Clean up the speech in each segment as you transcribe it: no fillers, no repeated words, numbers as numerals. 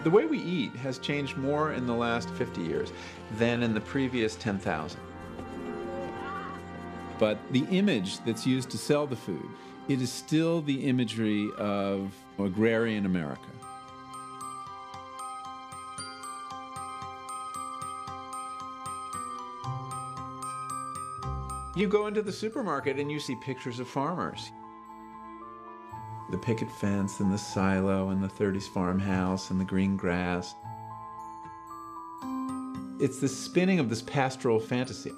The way we eat has changed more in the last 50 years than in the previous 10,000. But the image that's used to sell the food, it is still the imagery of agrarian America. You go into the supermarket and you see pictures of farmers. The picket fence and the silo and the 30s farmhouse and the green grass. It's the spinning of this pastoral fantasy.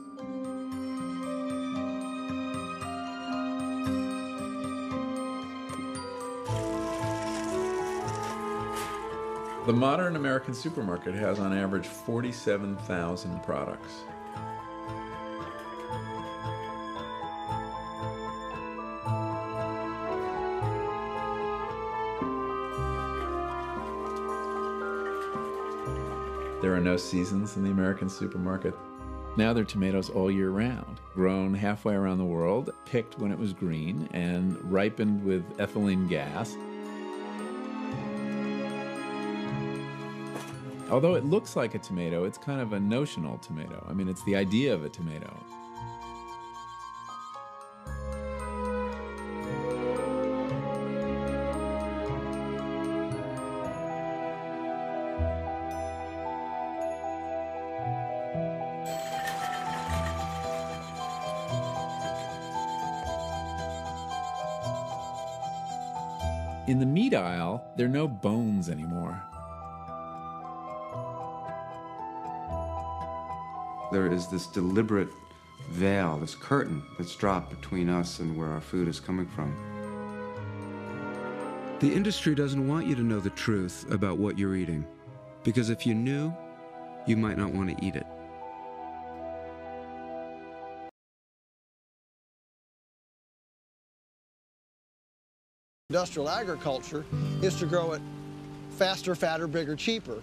The modern American supermarket has on average 47,000 products. There are no seasons in the American supermarket. Now there are tomatoes all year round, grown halfway around the world, picked when it was green, and ripened with ethylene gas. Although it looks like a tomato, it's kind of a notional tomato. I mean, it's the idea of a tomato. In the meat aisle, there are no bones anymore. There is this deliberate veil, this curtain that's dropped between us and where our food is coming from. The industry doesn't want you to know the truth about what you're eating, because if you knew, you might not want to eat it. Industrial agriculture is to grow it faster, fatter, bigger, cheaper.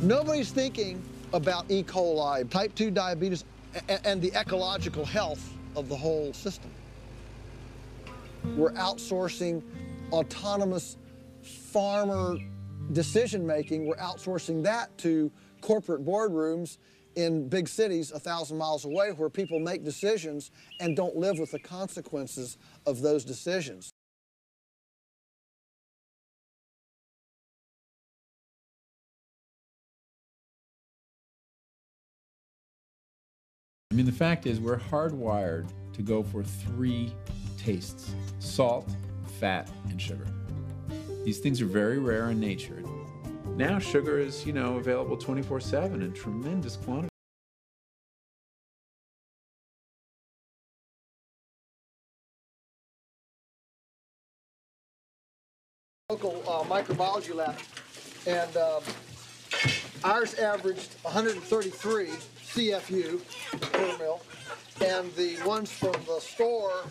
Nobody's thinking about E. coli, type 2 diabetes, and the ecological health of the whole system. We're outsourcing autonomous farmer decision-making. We're outsourcing that to corporate boardrooms in big cities 1,000 miles away where people make decisions and don't live with the consequences of those decisions. I mean, the fact is we're hardwired to go for 3 tastes: salt, fat, and sugar. These things are very rare in nature. Now sugar is, available 24/7 in tremendous quantities. Local microbiology lab, and ours averaged 133 CFU per mil, and the ones from the store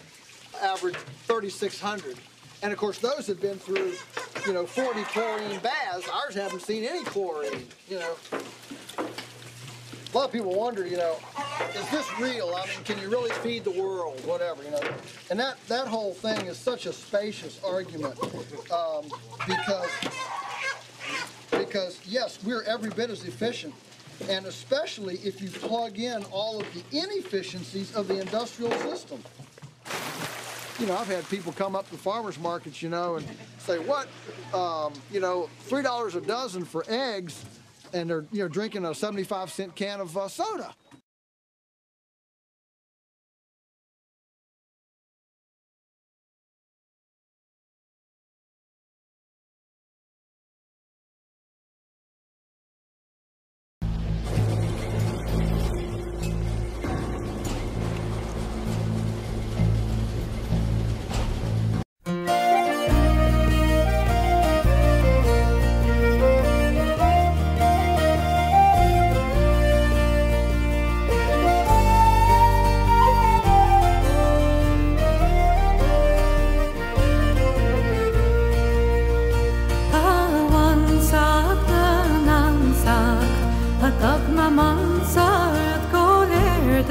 averaged 3,600. And of course, those have been through, 40 chlorine baths. Ours haven't seen any chlorine, A lot of people wonder, is this real? I mean, can you really feed the world? Whatever, And that whole thing is such a spacious argument because yes, we're every bit as efficient. And especially if you plug in all of the inefficiencies of the industrial system. I've had people come up to farmers markets, and say, what, $3 a dozen for eggs, and they're, drinking a 75-cent can of soda. Tag na man sa at go ler